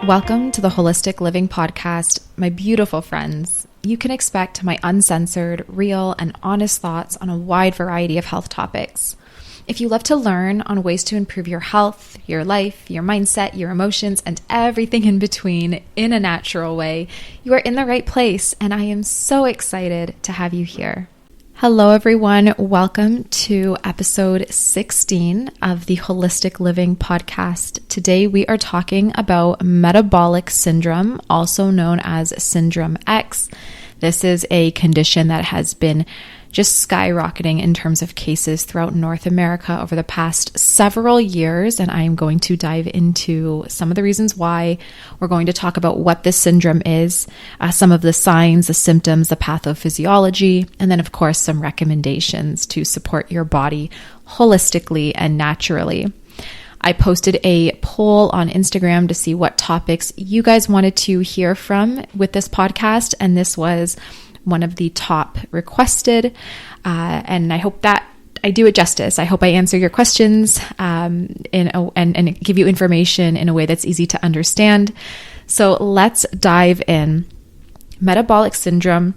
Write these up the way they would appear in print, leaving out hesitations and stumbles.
Welcome to the Holistic Living Podcast, my beautiful friends. You can expect my uncensored, real, and honest thoughts on a wide variety of health topics. If you love to learn on ways to improve your health, your life, your mindset, your emotions, and everything in between in a natural way, you are in the right place, and I am so excited to have you here. Hello, everyone. Welcome to episode 16 of the Holistic Living Podcast. Today, we are talking about metabolic syndrome, also known as Syndrome X. This is a condition that has been just skyrocketing in terms of cases throughout North America over the past several years, and I am going to dive into some of the reasons why. We're going to talk about what this syndrome is, some of the signs, the symptoms, the pathophysiology, and then, of course, some recommendations to support your body holistically and naturally. I posted a poll on Instagram to see what topics you guys wanted to hear from with this podcast, and this was one of the top requested, and I hope that I do it justice. I hope I answer your questions and give you information in a way that's easy to understand. So let's dive in. Metabolic syndrome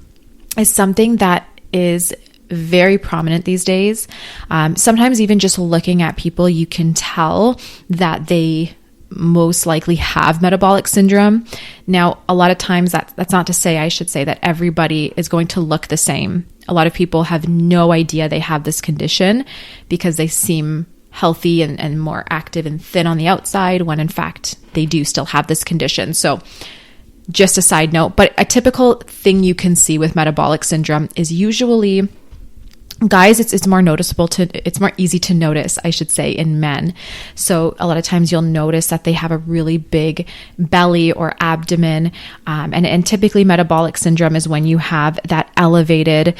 is something that is very prominent these days. Sometimes even just looking at people, you can tell that they most likely have metabolic syndrome. Now, a lot of times that's not to say, I should say, that everybody is going to look the same. A lot of people have no idea they have this condition because they seem healthy and more active and thin on the outside when in fact they do still have this condition. So just a side note, but a typical thing you can see with metabolic syndrome is usually guys, it's more noticeable it's more easy to notice, I should say, in men. So a lot of times you'll notice that they have a really big belly or abdomen. And typically metabolic syndrome is when you have that elevated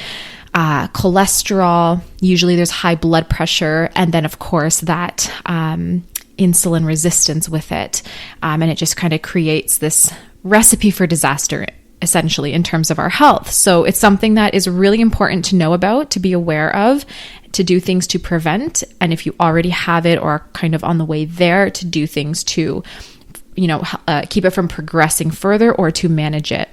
cholesterol. Usually there's high blood pressure. And then of course that insulin resistance with it. And it just kind of creates this recipe for disaster, essentially, in terms of our health. So it's something that is really important to know about, to be aware of, to do things to prevent. And if you already have it or are kind of on the way there, to do things to, keep it from progressing further or to manage it.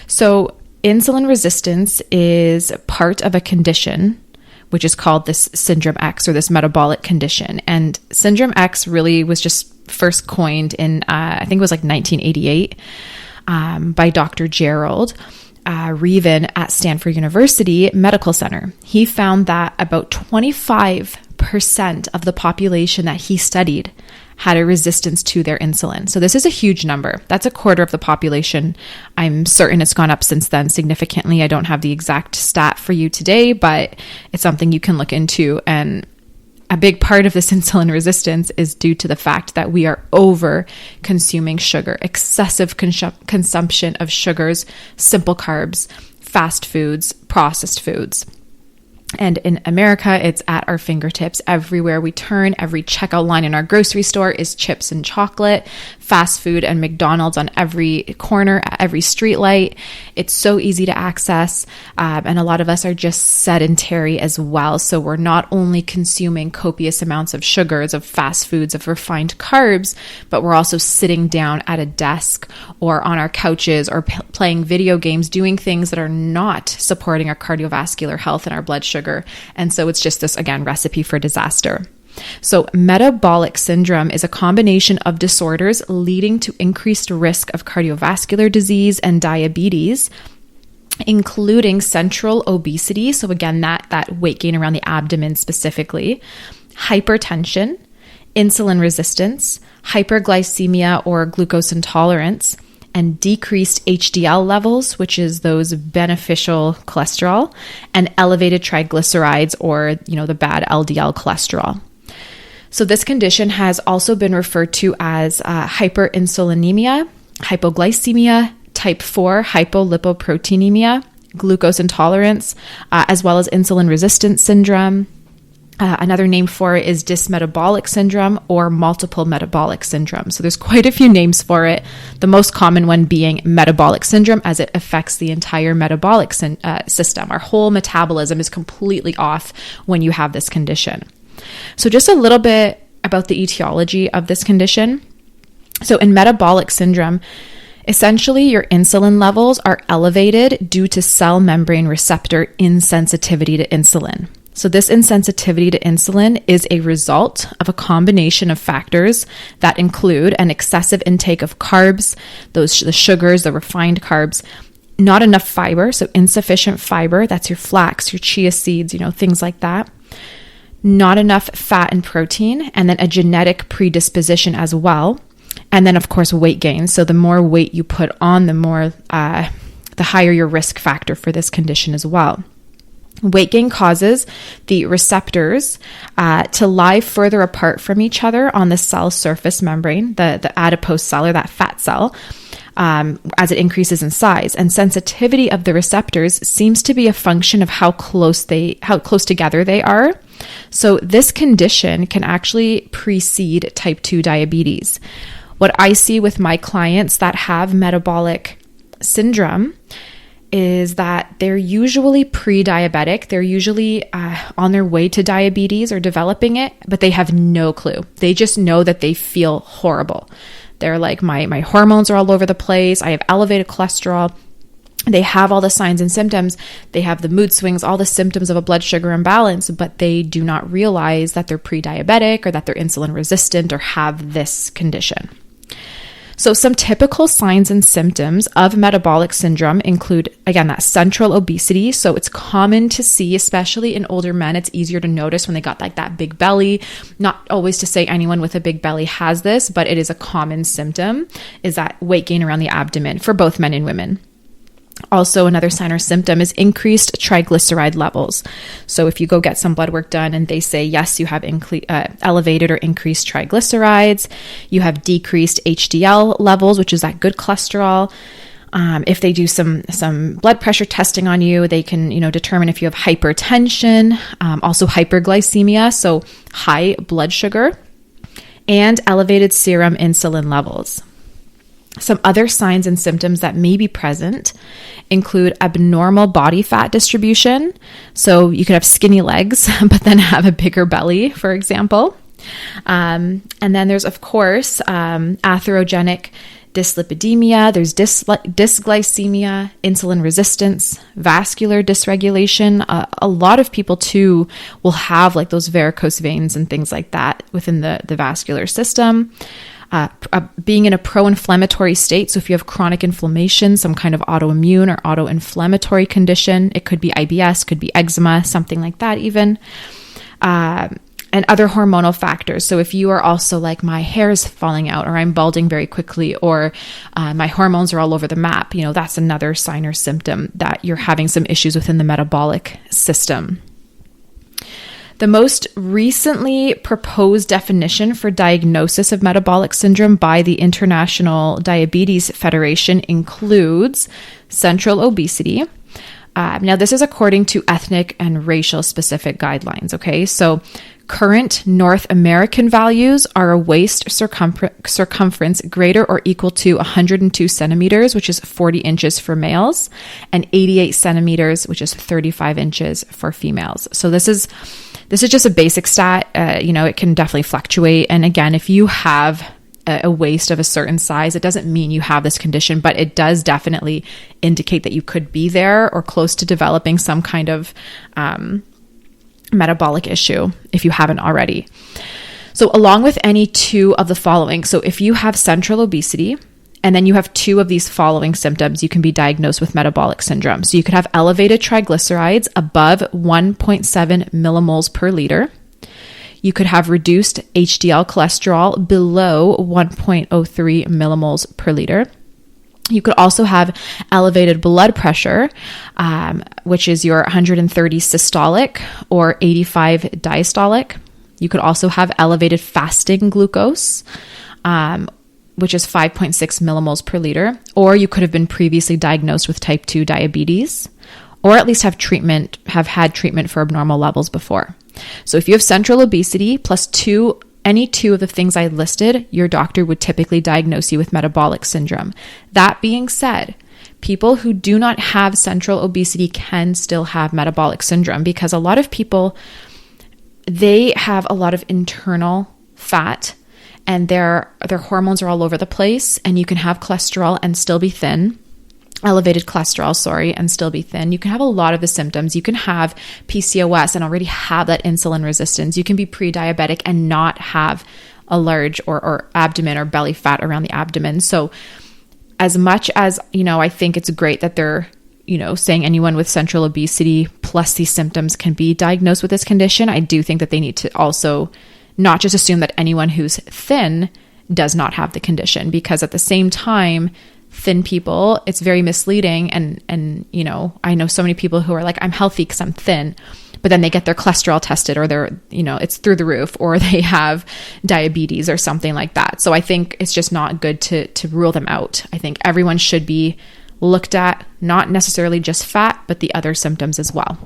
So insulin resistance is part of a condition which is called this Syndrome X, or this metabolic condition. And Syndrome X really was just first coined in, I think it was like 1988. By Dr. Gerald Reaven at Stanford University Medical Center. He found that about 25% of the population that he studied had a resistance to their insulin. So this is a huge number. That's a quarter of the population. I'm certain it's gone up since then significantly. I don't have the exact stat for you today, but it's something you can look into. And a big part of this insulin resistance is due to the fact that we are over consuming sugar, excessive consumption of sugars, simple carbs, fast foods, processed foods. And in America, it's at our fingertips. Everywhere we turn, every checkout line in our grocery store is chips and chocolate, fast food and McDonald's on every corner, at every street light. It's so easy to access. And a lot of us are just sedentary as well. So we're not only consuming copious amounts of sugars, of fast foods, of refined carbs, but we're also sitting down at a desk or on our couches or playing video games, doing things that are not supporting our cardiovascular health and our blood sugar. And so it's just this, again, recipe for disaster. So metabolic syndrome is a combination of disorders leading to increased risk of cardiovascular disease and diabetes, including central obesity. So again, that weight gain around the abdomen specifically, hypertension, insulin resistance, hyperglycemia or glucose intolerance, and decreased HDL levels, which is those beneficial cholesterol, and elevated triglycerides or, the bad LDL cholesterol. So this condition has also been referred to as hyperinsulinemia, hypoglycemia, type 4 hypolipoproteinemia, glucose intolerance, as well as insulin resistance syndrome. Another name for it is dysmetabolic syndrome or multiple metabolic syndrome. So there's quite a few names for it. The most common one being metabolic syndrome, as it affects the entire metabolic system. Our whole metabolism is completely off when you have this condition. So just a little bit about the etiology of this condition. So in metabolic syndrome, essentially your insulin levels are elevated due to cell membrane receptor insensitivity to insulin. So this insensitivity to insulin is a result of a combination of factors that include an excessive intake of carbs, the sugars, the refined carbs, not enough fiber, so insufficient fiber, that's your flax, your chia seeds, things like that. Not enough fat and protein, and then a genetic predisposition as well. And then, of course, weight gain. So the more weight you put on, the higher your risk factor for this condition as well. Weight gain causes the receptors to lie further apart from each other on the cell surface membrane, the adipose cell or that fat cell, as it increases in size. And sensitivity of the receptors seems to be a function of how close together they are. So this condition can actually precede type 2 diabetes. What I see with my clients that have metabolic syndrome is that they're usually pre-diabetic. They're usually on their way to diabetes or developing it, but they have no clue. They just know that they feel horrible. They're like, my hormones are all over the place. I have elevated cholesterol. They have all the signs and symptoms. They have the mood swings, all the symptoms of a blood sugar imbalance, but they do not realize that they're pre-diabetic or that they're insulin resistant or have this condition. So some typical signs and symptoms of metabolic syndrome include, again, that central obesity. So it's common to see, especially in older men, it's easier to notice when they got like that big belly. Not always to say anyone with a big belly has this, but it is a common symptom, is that weight gain around the abdomen for both men and women. Also, another sign or symptom is increased triglyceride levels. So if you go get some blood work done and they say, yes, you have elevated or increased triglycerides, you have decreased HDL levels, which is that good cholesterol. If they do some blood pressure testing on you, they can, determine if you have hypertension, also hyperglycemia, so high blood sugar, and elevated serum insulin levels. Some other signs and symptoms that may be present include abnormal body fat distribution. So you could have skinny legs, but then have a bigger belly, for example. And then there's, of course, atherogenic dyslipidemia, there's dysglycemia, insulin resistance, vascular dysregulation. A lot of people too will have like those varicose veins and things like that within the vascular system. Being in a pro-inflammatory state. So if you have chronic inflammation, some kind of autoimmune or auto-inflammatory condition, it could be IBS, could be eczema, something like that even. And other hormonal factors. So if you are also like, my hair is falling out, or I'm balding very quickly, or my hormones are all over the map, that's another sign or symptom that you're having some issues within the metabolic system. The most recently proposed definition for diagnosis of metabolic syndrome by the International Diabetes Federation includes central obesity. Now, this is according to ethnic and racial specific guidelines, okay? So current North American values are a waist circumference greater or equal to 102 centimeters, which is 40 inches for males, and 88 centimeters, which is 35 inches for females. So this is just a basic stat. It can definitely fluctuate. And again, if you have a waist of a certain size, it doesn't mean you have this condition, but it does definitely indicate that you could be there or close to developing some kind of metabolic issue if you haven't already. So along with any two of the following, so if you have central obesity, and then you have two of these following symptoms, you can be diagnosed with metabolic syndrome. So you could have elevated triglycerides above 1.7 millimoles per liter. You could have reduced HDL cholesterol below 1.03 millimoles per liter. You could also have elevated blood pressure, which is your 130 systolic or 85 diastolic. You could also have elevated fasting glucose, which is 5.6 millimoles per liter, or you could have been previously diagnosed with type 2 diabetes, or at least have had treatment for abnormal levels before. So if you have central obesity plus any two of the things I listed, your doctor would typically diagnose you with metabolic syndrome. That being said, people who do not have central obesity can still have metabolic syndrome, because a lot of people, they have a lot of internal fat, and their hormones are all over the place, and you can have cholesterol and still be thin. Elevated cholesterol, and still be thin. You can have a lot of the symptoms. You can have PCOS and already have that insulin resistance. You can be pre-diabetic and not have a large or abdomen or belly fat around the abdomen. So as much as, I think it's great that they're, saying anyone with central obesity plus these symptoms can be diagnosed with this condition, I do think that they need to also not just assume that anyone who's thin does not have the condition, because at the same time, thin people, it's very misleading. And I know so many people who are like, I'm healthy because I'm thin, but then they get their cholesterol tested, or it's through the roof, or they have diabetes or something like that. So I think it's just not good to rule them out. I think everyone should be looked at, not necessarily just fat, but the other symptoms as well.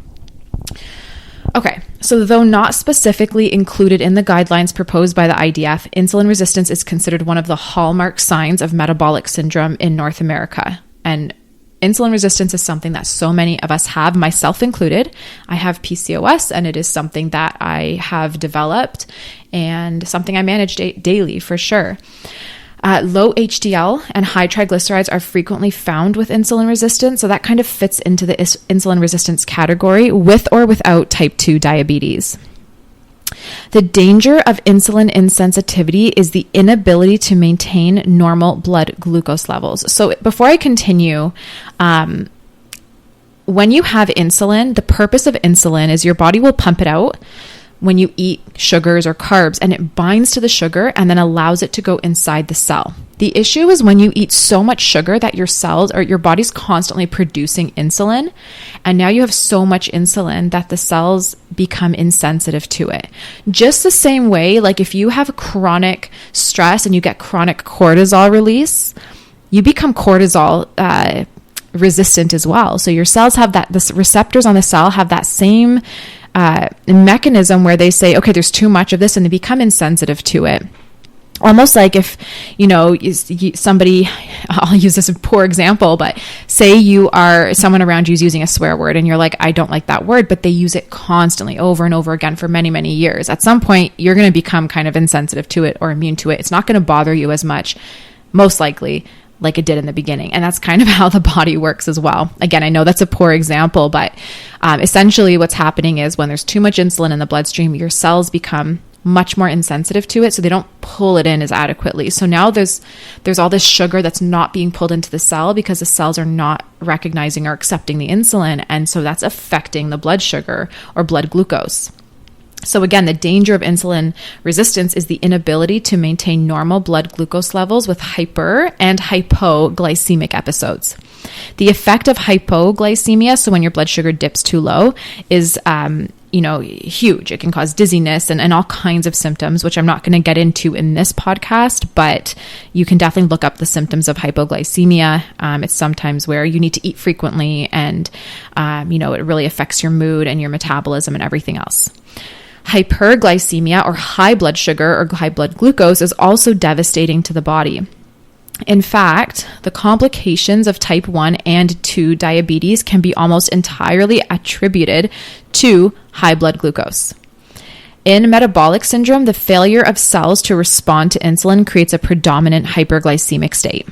Okay, so though not specifically included in the guidelines proposed by the IDF, insulin resistance is considered one of the hallmark signs of metabolic syndrome in North America. And insulin resistance is something that so many of us have, myself included. I have PCOS, and it is something that I have developed and something I manage daily for sure. Low HDL and high triglycerides are frequently found with insulin resistance, so that kind of fits into the insulin resistance category, with or without type 2 diabetes. The danger of insulin insensitivity is the inability to maintain normal blood glucose levels. So before I continue, when you have insulin, the purpose of insulin is your body will pump it out when you eat sugars or carbs, and it binds to the sugar and then allows it to go inside the cell. The issue is when you eat so much sugar that your cells or your body's constantly producing insulin, and now you have so much insulin that the cells become insensitive to it. Just the same way, like if you have chronic stress and you get chronic cortisol release, you become cortisol resistant as well. So your cells have that, the receptors on the cell have that same mechanism where they say, okay, there's too much of this, and they become insensitive to it. Almost like if, somebody, I'll use this as a poor example, but say someone around you is using a swear word and you're like, I don't like that word, but they use it constantly over and over again for many, many years. At some point, you're going to become kind of insensitive to it or immune to it. It's not going to bother you as much, most likely, like it did in the beginning. And that's kind of how the body works as well. Again, I know that's a poor example, but essentially what's happening is when there's too much insulin in the bloodstream, your cells become much more insensitive to it, so they don't pull it in as adequately. So now there's all this sugar that's not being pulled into the cell because the cells are not recognizing or accepting the insulin, and so that's affecting the blood sugar or blood glucose. So again, the danger of insulin resistance is the inability to maintain normal blood glucose levels with hyper and hypoglycemic episodes. The effect of hypoglycemia, so when your blood sugar dips too low, is huge. It can cause dizziness and all kinds of symptoms, which I'm not going to get into in this podcast, but you can definitely look up the symptoms of hypoglycemia. It's sometimes where you need to eat frequently, and it really affects your mood and your metabolism and everything else. Hyperglycemia, or high blood sugar or high blood glucose, is also devastating to the body. In fact, the complications of type 1 and 2 diabetes can be almost entirely attributed to high blood glucose. In metabolic syndrome, the failure of cells to respond to insulin creates a predominant hyperglycemic state.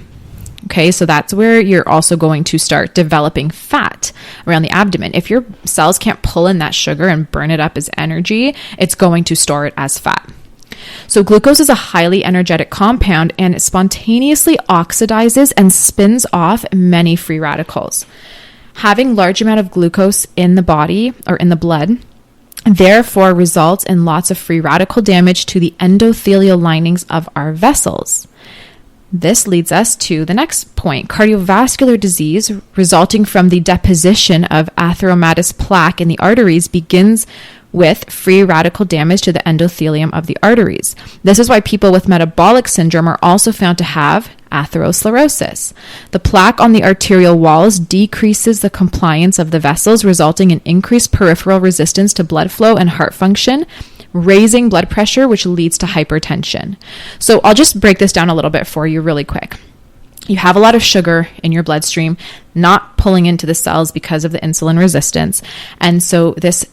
Okay, so that's where you're also going to start developing fat around the abdomen. If your cells can't pull in that sugar and burn it up as energy, it's going to store it as fat. So glucose is a highly energetic compound, and it spontaneously oxidizes and spins off many free radicals. Having large amount of glucose in the body or in the blood therefore results in lots of free radical damage to the endothelial linings of our vessels. This leads us to the next point. Cardiovascular disease resulting from the deposition of atheromatous plaque in the arteries begins with free radical damage to the endothelium of the arteries. This is why people with metabolic syndrome are also found to have atherosclerosis. The plaque on the arterial walls decreases the compliance of the vessels, resulting in increased peripheral resistance to blood flow and heart function, raising blood pressure, which leads to hypertension. So I'll just break this down a little bit for you really quick. You have a lot of sugar in your bloodstream, not pulling into the cells because of the insulin resistance. And so this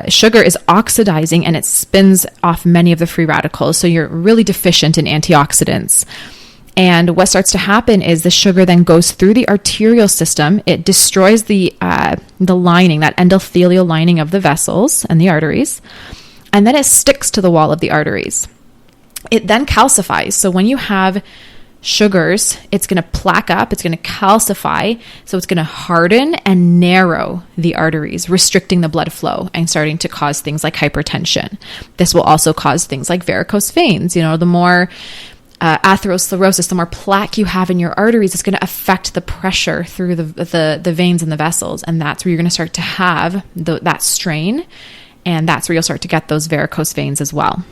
sugar is oxidizing and it spins off many of the free radicals. So you're really deficient in antioxidants. And what starts to happen is the sugar then goes through the arterial system. It destroys the lining, that endothelial lining of the vessels and the arteries. And then it sticks to the wall of the arteries. It then calcifies. So when you have sugars, it's going to plaque up, it's going to calcify, so it's going to harden and narrow the arteries, restricting the blood flow and starting to cause things like hypertension. This will also cause things like varicose veins. You know, the more atherosclerosis, the more plaque you have in your arteries, it's going to affect the pressure through the veins and the vessels, and that's where you're going to start to have that strain, and that's where you'll start to get those varicose veins as well.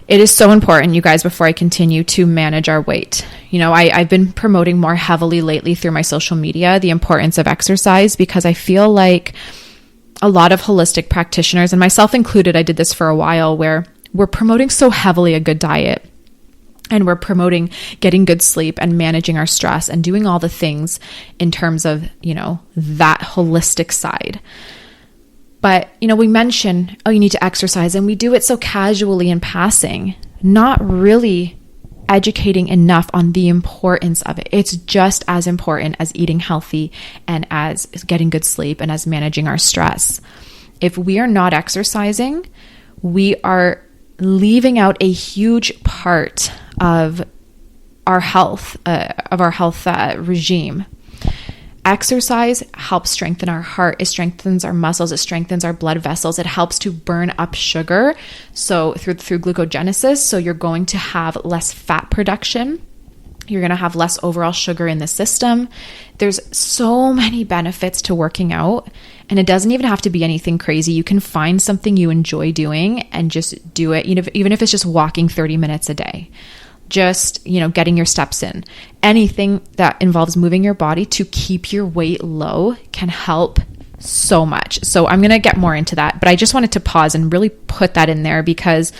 It is so important, you guys, before I continue, to manage our weight. You know, I've been promoting more heavily lately through my social media the importance of exercise, because I feel like a lot of holistic practitioners, and myself included, I did this for a while, where we're promoting so heavily a good diet, and we're promoting getting good sleep and managing our stress and doing all the things in terms of, you know, that holistic side. But, you know, we mention, oh, you need to exercise, and we do it so casually in passing, not really educating enough on the importance of it. It's just as important as eating healthy and as getting good sleep and as managing our stress. If we are not exercising, we are leaving out a huge part of our health, regime. Exercise helps strengthen our heart. It strengthens our muscles. It strengthens our blood vessels. It helps to burn up sugar. So through glucogenesis, so you're going to have less fat production. You're going to have less overall sugar in the system. There's so many benefits to working out, and it doesn't even have to be anything crazy. You can find something you enjoy doing and just do it, even if it's just walking 30 minutes a day. Just, you know, getting your steps in. Anything that involves moving your body to keep your weight low can help so much. So I'm going to get more into that, but I just wanted to pause and really put that in there, because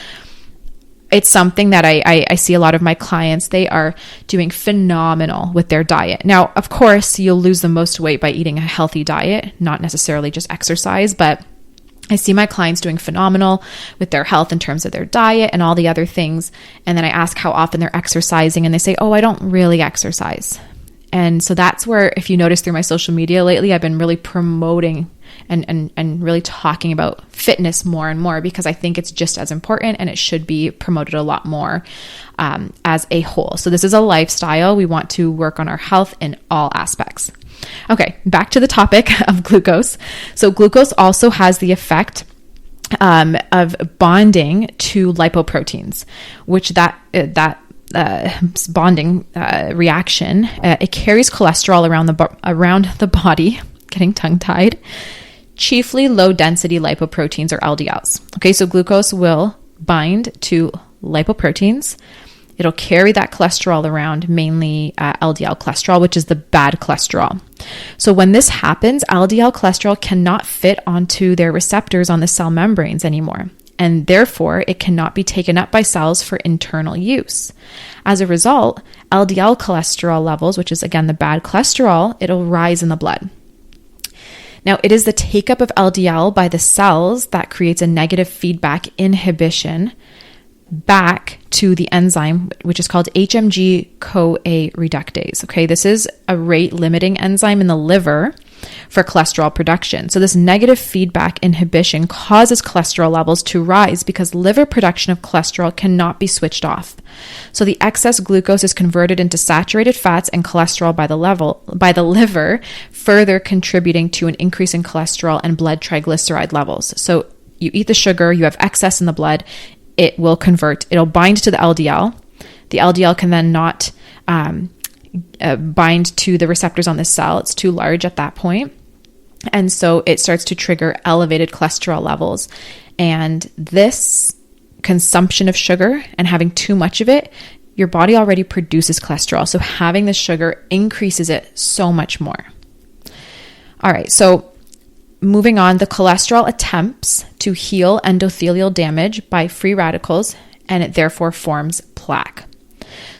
it's something that I see a lot of my clients, they are doing phenomenal with their diet. Now, of course, you'll lose the most weight by eating a healthy diet, not necessarily just exercise, but I see my clients doing phenomenal with their health in terms of their diet and all the other things. And then I ask how often they're exercising, and they say, oh, I don't really exercise. And so that's where, if you notice through my social media lately, I've been really promoting and really talking about fitness more and more, because I think it's just as important and it should be promoted a lot more as a whole. So this is a lifestyle. We want to work on our health in all aspects. Okay, back to the topic of glucose. So glucose also has the effect of bonding to lipoproteins, which that bonding reaction, it carries cholesterol around the body, getting tongue-tied, chiefly low-density lipoproteins, or LDLs. Okay, so glucose will bind to lipoproteins. It'll carry that cholesterol around, mainly LDL cholesterol, which is the bad cholesterol. So when this happens, LDL cholesterol cannot fit onto their receptors on the cell membranes anymore, and therefore it cannot be taken up by cells for internal use. As a result, LDL cholesterol levels, which is again the bad cholesterol, it'll rise in the blood. Now, it is the take up of LDL by the cells that creates a negative feedback inhibition back to the enzyme, which is called HMG-CoA reductase. Okay, this is a rate-limiting enzyme in the liver for cholesterol production. So this negative feedback inhibition causes cholesterol levels to rise because liver production of cholesterol cannot be switched off. So the excess glucose is converted into saturated fats and cholesterol by the liver, further contributing to an increase in cholesterol and blood triglyceride levels. So you eat the sugar, you have excess in the blood, it will convert, it'll bind to the LDL. The LDL can then not bind to the receptors on the cell. It's too large at that point. And so it starts to trigger elevated cholesterol levels. And this consumption of sugar and having too much of it, your body already produces cholesterol. So having the sugar increases it so much more. All right, so moving on, the cholesterol attempts to heal endothelial damage by free radicals, and it therefore forms plaque.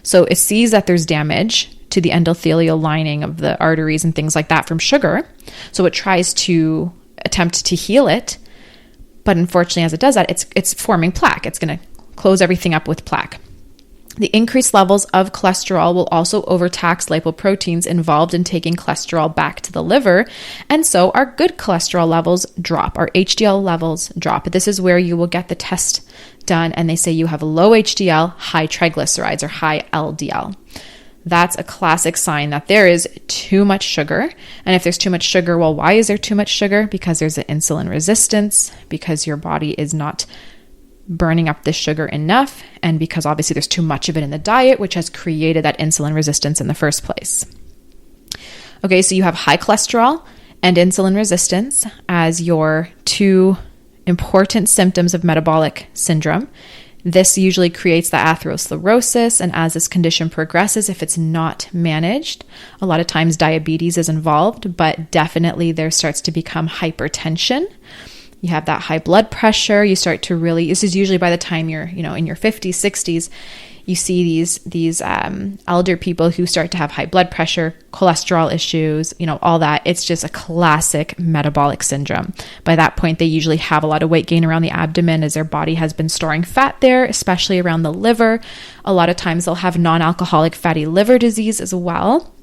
So it sees that there's damage to the endothelial lining of the arteries and things like that from sugar. So it tries to attempt to heal it. But unfortunately, as it does that, it's forming plaque. It's going to close everything up with plaque. The increased levels of cholesterol will also overtax lipoproteins involved in taking cholesterol back to the liver. And so our good cholesterol levels drop, our HDL levels drop. This is where you will get the test done and they say you have low HDL, high triglycerides, or high LDL. That's a classic sign that there is too much sugar. And if there's too much sugar, well, why is there too much sugar? Because there's an insulin resistance, because your body is not burning up this sugar enough, and because obviously there's too much of it in the diet, which has created that insulin resistance in the first place. Okay, so you have high cholesterol and insulin resistance as your two important symptoms of metabolic syndrome. This usually creates the atherosclerosis, and as this condition progresses, if it's not managed, a lot of times diabetes is involved, but definitely there starts to become hypertension. You have that high blood pressure. You start to really, this is usually by the time you're, in your 50s, 60s, you see these elder people who start to have high blood pressure, cholesterol issues, all that. It's just a classic metabolic syndrome. By that point, they usually have a lot of weight gain around the abdomen as their body has been storing fat there, especially around the liver. A lot of times they'll have non-alcoholic fatty liver disease as well,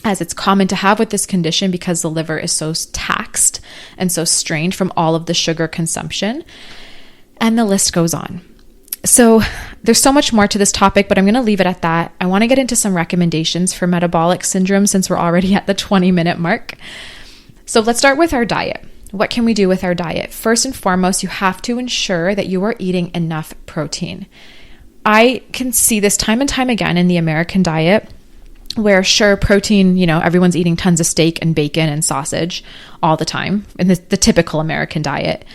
as it's common to have with this condition because the liver is so taxed and so strained from all of the sugar consumption. And the list goes on. So there's so much more to this topic, but I'm going to leave it at that. I want to get into some recommendations for metabolic syndrome since we're already at the 20-minute mark. So let's start with our diet. What can we do with our diet? First and foremost, you have to ensure that you are eating enough protein. I can see this time and time again in the American diet, where sure, protein, everyone's eating tons of steak and bacon and sausage all the time in the typical American diet.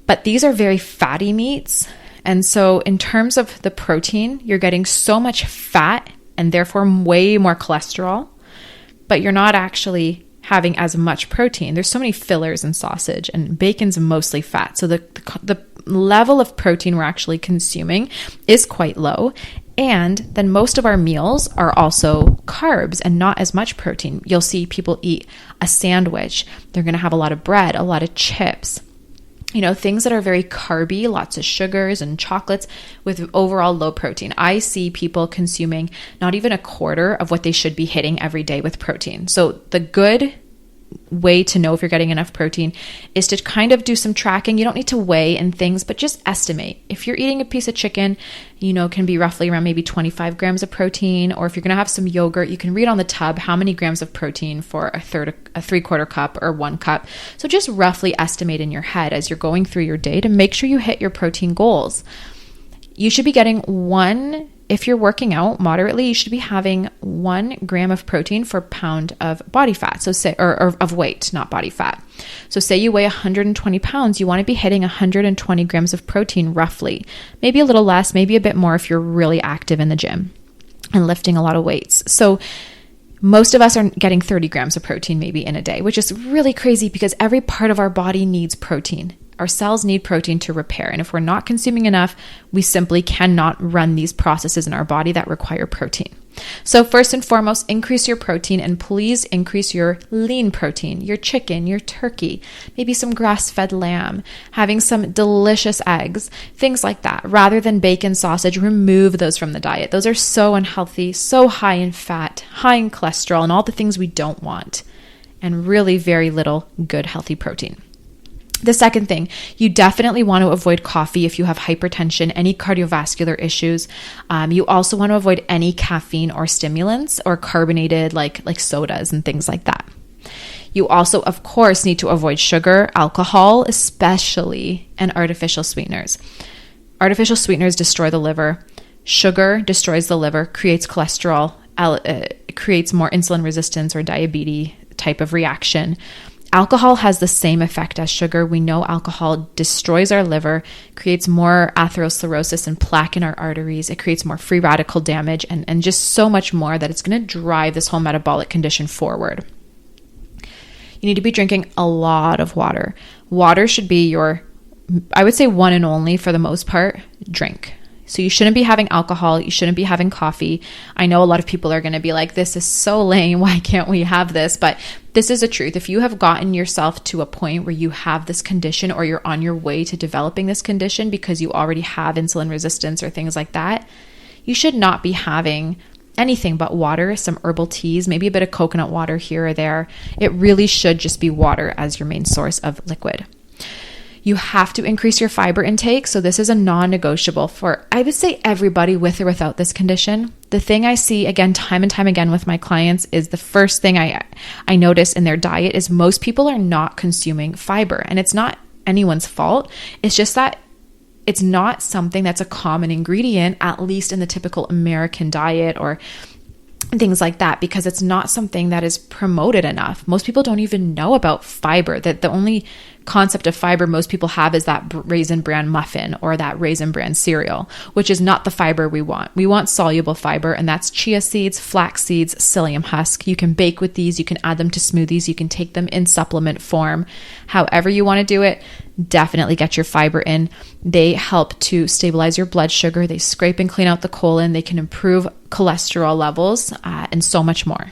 But these are very fatty meats. And so in terms of the protein, you're getting so much fat and therefore way more cholesterol, but you're not actually having as much protein. There's so many fillers in sausage, and bacon's mostly fat. So the level of protein we're actually consuming is quite low. And then most of our meals are also carbs and not as much protein. You'll see people eat a sandwich. They're going to have a lot of bread, a lot of chips, things that are very carby, lots of sugars and chocolates with overall low protein. I see people consuming not even a quarter of what they should be hitting every day with protein. So the good way to know if you're getting enough protein is to kind of do some tracking. You don't need to weigh and things, but just estimate. If you're eating a piece of chicken, can be roughly around maybe 25 grams of protein. Or if you're going to have some yogurt, you can read on the tub how many grams of protein for a 3/4 cup or 1 cup. So just roughly estimate in your head as you're going through your day to make sure you hit your protein goals. You should be getting if you're working out moderately, you should be having 1 gram of protein for pound of body fat. So say, or of weight, not body fat. So say you weigh 120 pounds, you want to be hitting 120 grams of protein roughly. Maybe a little less, maybe a bit more if you're really active in the gym and lifting a lot of weights. So most of us are getting 30 grams of protein maybe in a day, which is really crazy because every part of our body needs protein. Our cells need protein to repair. And if we're not consuming enough, we simply cannot run these processes in our body that require protein. So first and foremost, increase your protein, and please increase your lean protein, your chicken, your turkey, maybe some grass-fed lamb, having some delicious eggs, things like that. Rather than bacon, sausage, remove those from the diet. Those are so unhealthy, so high in fat, high in cholesterol, and all the things we don't want, and really very little good, healthy protein. The second thing, you definitely want to avoid coffee if you have hypertension, any cardiovascular issues. You also want to avoid any caffeine or stimulants or carbonated like sodas and things like that. You also, of course, need to avoid sugar, alcohol, especially, and artificial sweeteners. Artificial sweeteners destroy the liver. Sugar destroys the liver, creates cholesterol, creates more insulin resistance or diabetes type of reaction. Alcohol has the same effect as sugar. We know alcohol destroys our liver, creates more atherosclerosis and plaque in our arteries. It creates more free radical damage and just so much more that it's going to drive this whole metabolic condition forward. You need to be drinking a lot of water. Water should be your, I would say, one and only, for the most part, drink. So you shouldn't be having alcohol. You shouldn't be having coffee. I know a lot of people are going to be like, this is so lame. Why can't we have this? But this is the truth. If you have gotten yourself to a point where you have this condition, or you're on your way to developing this condition because you already have insulin resistance or things like that, you should not be having anything but water, some herbal teas, maybe a bit of coconut water here or there. It really should just be water as your main source of liquid. You have to increase your fiber intake. So this is a non-negotiable for, I would say, everybody with or without this condition. The thing I see, again, time and time again with my clients is the first thing I notice in their diet is most people are not consuming fiber. And it's not anyone's fault. It's just that it's not something that's a common ingredient, at least in the typical American diet or things like that, because it's not something that is promoted enough. Most people don't even know about fiber. That the only concept of fiber most people have is that Raisin Bran muffin or that Raisin Bran cereal, which is not the fiber we want. We want soluble fiber, and that's chia seeds, flax seeds, psyllium husk. You can bake with these. You can add them to smoothies. You can take them in supplement form. However you want to do it, definitely get your fiber in. They help to stabilize your blood sugar. They scrape and clean out the colon. They can improve cholesterol levels and so much more.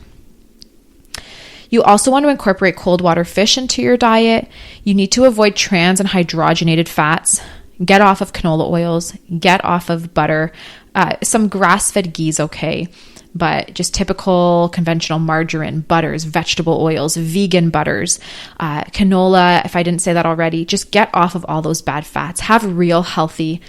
You also want to incorporate cold water fish into your diet. You need to avoid trans and hydrogenated fats. Get off of canola oils. Get off of butter. Some grass-fed ghee is okay, but just typical conventional margarine, butters, vegetable oils, vegan butters, canola, if I didn't say that already, just get off of all those bad fats. Have real healthy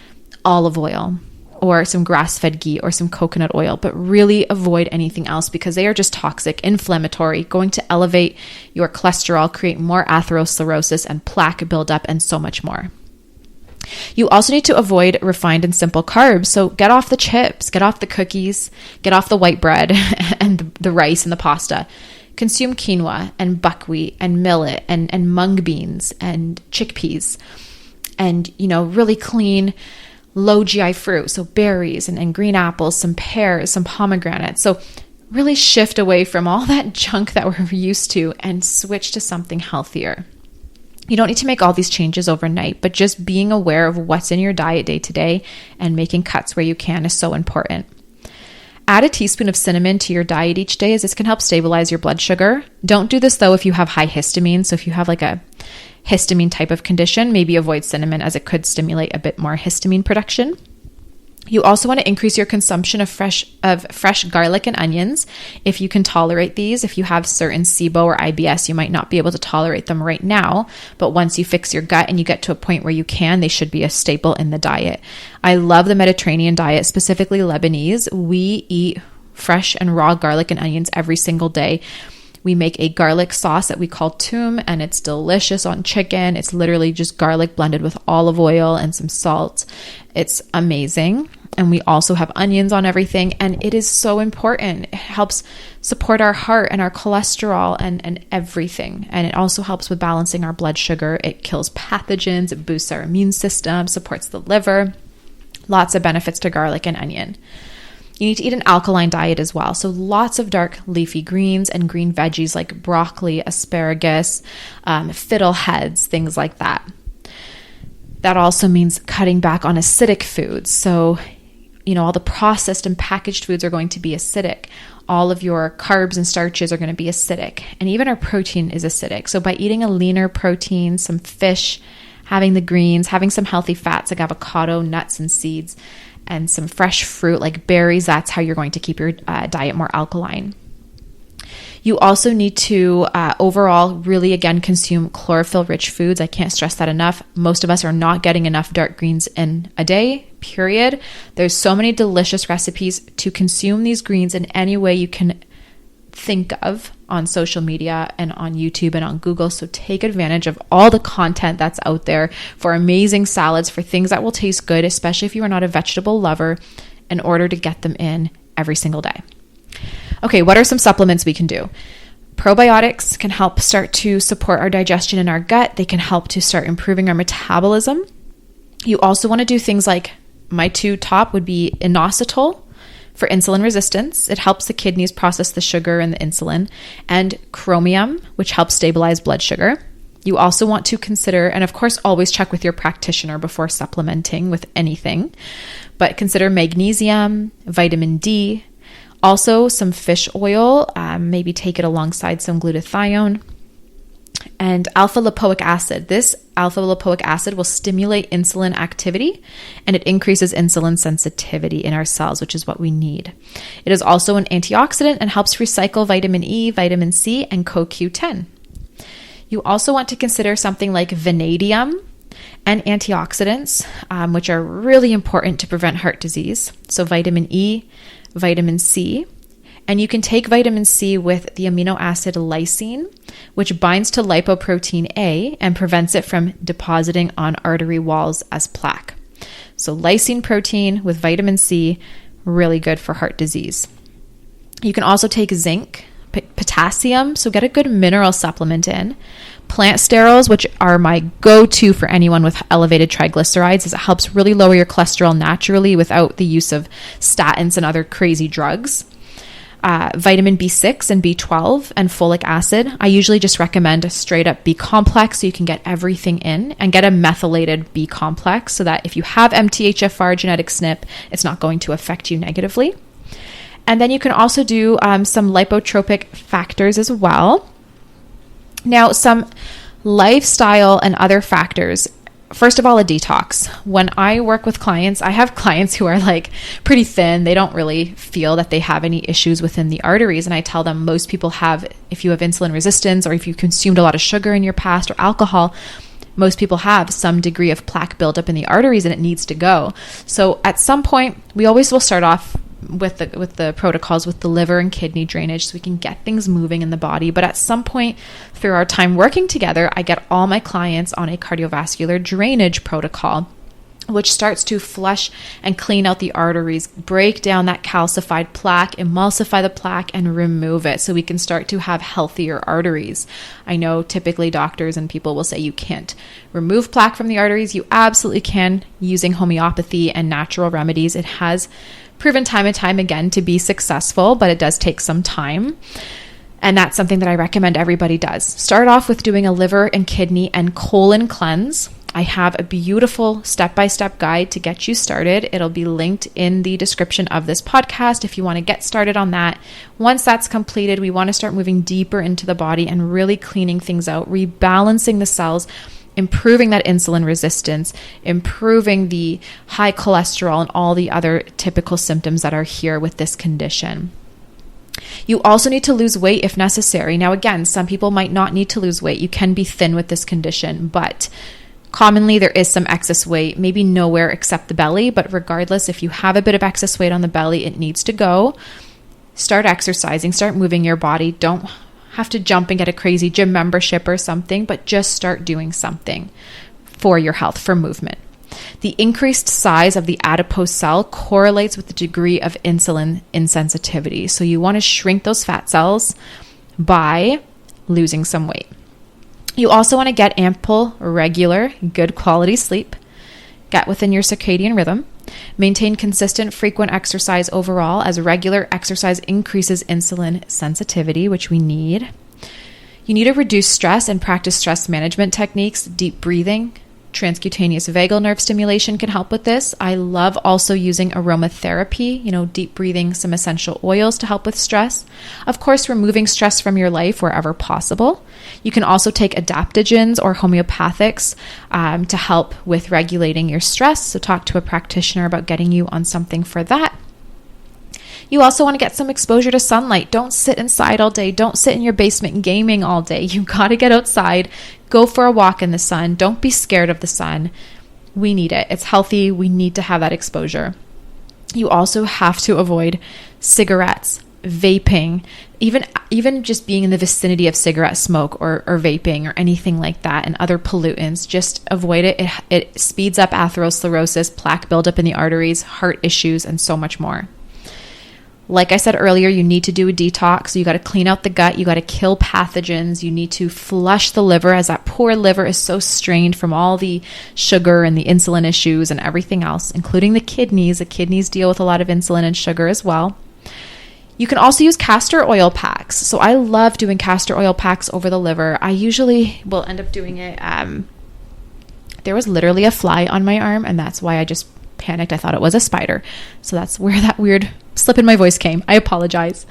olive oil or some grass-fed ghee or some coconut oil, but really avoid anything else because they are just toxic, inflammatory, going to elevate your cholesterol, create more atherosclerosis and plaque buildup, and so much more. You also need to avoid refined and simple carbs. So get off the chips, get off the cookies, get off the white bread and the rice and the pasta. Consume quinoa and buckwheat and millet and mung beans and chickpeas and, really clean, low GI fruit. So berries and green apples, some pears, some pomegranates. So really shift away from all that junk that we're used to and switch to something healthier. You don't need to make all these changes overnight, but just being aware of what's in your diet day to day and making cuts where you can is so important. Add a teaspoon of cinnamon to your diet each day, as this can help stabilize your blood sugar. Don't do this though if you have high histamine. So if you have like a histamine type of condition, maybe avoid cinnamon as it could stimulate a bit more histamine production. You also want to increase your consumption of fresh garlic and onions if you can tolerate these. If you have certain SIBO or IBS, you might not be able to tolerate them right now, but once you fix your gut and you get to a point where you can, they should be a staple in the diet. I love the Mediterranean diet, specifically Lebanese. We eat fresh and raw garlic and onions every single day. We make a garlic sauce that we call toum, and it's delicious on chicken. It's literally just garlic blended with olive oil and some salt. It's amazing. And we also have onions on everything, and it is so important. It helps support our heart and our cholesterol and everything. And it also helps with balancing our blood sugar. It kills pathogens, it boosts our immune system, supports the liver. Lots of benefits to garlic and onion. You need to eat an alkaline diet as well. So lots of dark leafy greens and green veggies like broccoli, asparagus, fiddleheads, things like that. That also means cutting back on acidic foods. So, all the processed and packaged foods are going to be acidic. All of your carbs and starches are going to be acidic. And even our protein is acidic. So by eating a leaner protein, some fish, having the greens, having some healthy fats like avocado, nuts, and seeds, and some fresh fruit like berries, that's how you're going to keep your diet more alkaline. You also need to overall really, again, consume chlorophyll-rich foods. I can't stress that enough. Most of us are not getting enough dark greens in a day, period. There's so many delicious recipes to consume these greens in any way you can think of on social media and on YouTube and on Google. So take advantage of all the content that's out there for amazing salads, for things that will taste good, especially if you are not a vegetable lover, in order to get them in every single day. Okay, what are some supplements we can do? Probiotics can help start to support our digestion in our gut. They can help to start improving our metabolism. You also want to do things like, my two top would be inositol for insulin resistance. It helps the kidneys process the sugar and the insulin, and chromium, which helps stabilize blood sugar. You also want to consider, and of course, always check with your practitioner before supplementing with anything, but consider magnesium, vitamin D, also some fish oil, maybe take it alongside some glutathione, and alpha lipoic acid. This alpha lipoic acid will stimulate insulin activity, and it increases insulin sensitivity in our cells, which is what we need. It is also an antioxidant and helps recycle vitamin E, vitamin C, and CoQ10. You also want to consider something like vanadium and antioxidants, which are really important to prevent heart disease. So vitamin E, vitamin C. And you can take vitamin C with the amino acid lysine, which binds to lipoprotein A and prevents it from depositing on artery walls as plaque. So lysine protein with vitamin C, really good for heart disease. You can also take zinc, potassium, so get a good mineral supplement in. Plant sterols, which are my go-to for anyone with elevated triglycerides, as it helps really lower your cholesterol naturally without the use of statins and other crazy drugs. Vitamin B6 and B12 and folic acid. I usually just recommend a straight up B complex so you can get everything in, and get a methylated B complex so that if you have MTHFR genetic SNP, it's not going to affect you negatively. And then you can also do some lipotropic factors as well. Now, some lifestyle and other factors. First of all, a detox. When I work with clients, I have clients who are like pretty thin. They don't really feel that they have any issues within the arteries. And I tell them most people have, if you have insulin resistance or if you consumed a lot of sugar in your past or alcohol, most people have some degree of plaque buildup in the arteries and it needs to go. So at some point, we always will start off with the protocols with the liver and kidney drainage so we can get things moving in the body. But at some point through our time working together, I get all my clients on a cardiovascular drainage protocol, which starts to flush and clean out the arteries, break down that calcified plaque, emulsify the plaque, and remove it so we can start to have healthier arteries. I know typically doctors and people will say you can't remove plaque from the arteries. You absolutely can using homeopathy and natural remedies. It has proven time and time again to be successful, but it does take some time. And that's something that I recommend everybody does. Start off with doing a liver and kidney and colon cleanse. I have a beautiful step-by-step guide to get you started. It'll be linked in the description of this podcast if you want to get started on that. Once that's completed, we want to start moving deeper into the body and really cleaning things out, rebalancing the cells, improving that insulin resistance, improving the high cholesterol and all the other typical symptoms that are here with this condition. You also need to lose weight if necessary. Now, again, some people might not need to lose weight. You can be thin with this condition, but commonly there is some excess weight, maybe nowhere except the belly. But regardless, if you have a bit of excess weight on the belly, it needs to go. Start exercising, start moving your body. Don't have to jump and get a crazy gym membership or something, but just start doing something for your health, for movement. The increased size of the adipose cell correlates with the degree of insulin insensitivity. So you want to shrink those fat cells by losing some weight. You also want to get ample, regular, good quality sleep, get within your circadian rhythm, maintain consistent, frequent exercise overall, as regular exercise increases insulin sensitivity, which we need. You need to reduce stress and practice stress management techniques. Deep breathing, transcutaneous vagal nerve stimulation can help with this. I love also using aromatherapy, deep breathing, some essential oils to help with stress. Of course, removing stress from your life wherever possible. You can also take adaptogens or homeopathics to help with regulating your stress. So talk to a practitioner about getting you on something for that. You also want to get some exposure to sunlight. Don't sit inside all day. Don't sit in your basement gaming all day. You got to get outside. Go for a walk in the sun. Don't be scared of the sun. We need it. It's healthy. We need to have that exposure. You also have to avoid cigarettes, vaping, even just being in the vicinity of cigarette smoke or vaping or anything like that, and other pollutants. Just avoid it. It speeds up atherosclerosis, plaque buildup in the arteries, heart issues, and so much more. Like I said earlier, you need to do a detox. You got to clean out the gut. You got to kill pathogens. You need to flush the liver, as that poor liver is so strained from all the sugar and the insulin issues and everything else, including the kidneys. The kidneys deal with a lot of insulin and sugar as well. You can also use castor oil packs. So I love doing castor oil packs over the liver. I usually will end up doing it. There was literally a fly on my arm, and that's why I just panicked. I thought it was a spider. So that's where that weird slip in my voice came. I apologize.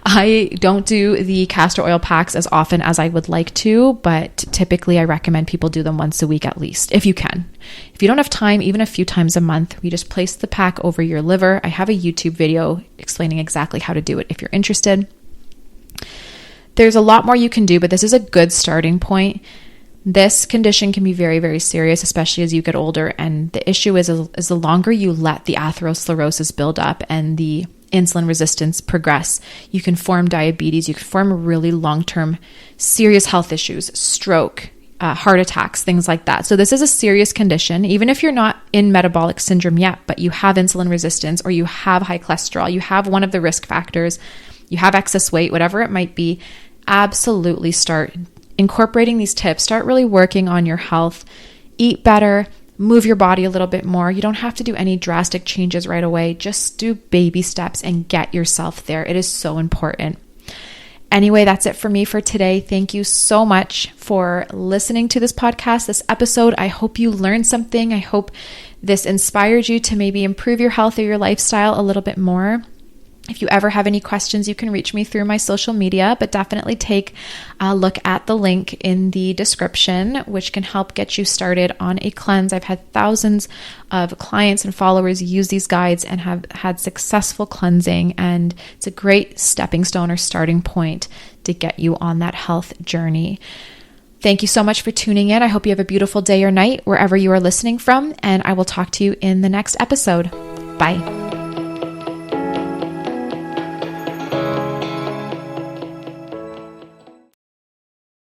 I don't do the castor oil packs as often as I would like to, but typically I recommend people do them once a week at least, if you can. If you don't have time, even a few times a month, you just place the pack over your liver. I have a YouTube video explaining exactly how to do it if you're interested. There's a lot more you can do, but this is a good starting point. This condition can be very, very serious, especially as you get older. And the issue is the longer you let the atherosclerosis build up and the insulin resistance progress, you can form diabetes, you can form really long-term serious health issues, stroke, heart attacks, things like that. So this is a serious condition. Even if you're not in metabolic syndrome yet, but you have insulin resistance or you have high cholesterol, you have one of the risk factors, you have excess weight, whatever it might be, absolutely start incorporating these tips. Start really working on your health. Eat better, move your body a little bit more. You don't have to do any drastic changes right away. Just do baby steps and get yourself there. It is so important. Anyway, that's it for me for today. Thank you so much for listening to this podcast, this episode. I hope you learned something. I hope this inspired you to maybe improve your health or your lifestyle a little bit more. If you ever have any questions, you can reach me through my social media, but definitely take a look at the link in the description, which can help get you started on a cleanse. I've had thousands of clients and followers use these guides and have had successful cleansing, and it's a great stepping stone or starting point to get you on that health journey. Thank you so much for tuning in. I hope you have a beautiful day or night wherever you are listening from, and I will talk to you in the next episode. Bye.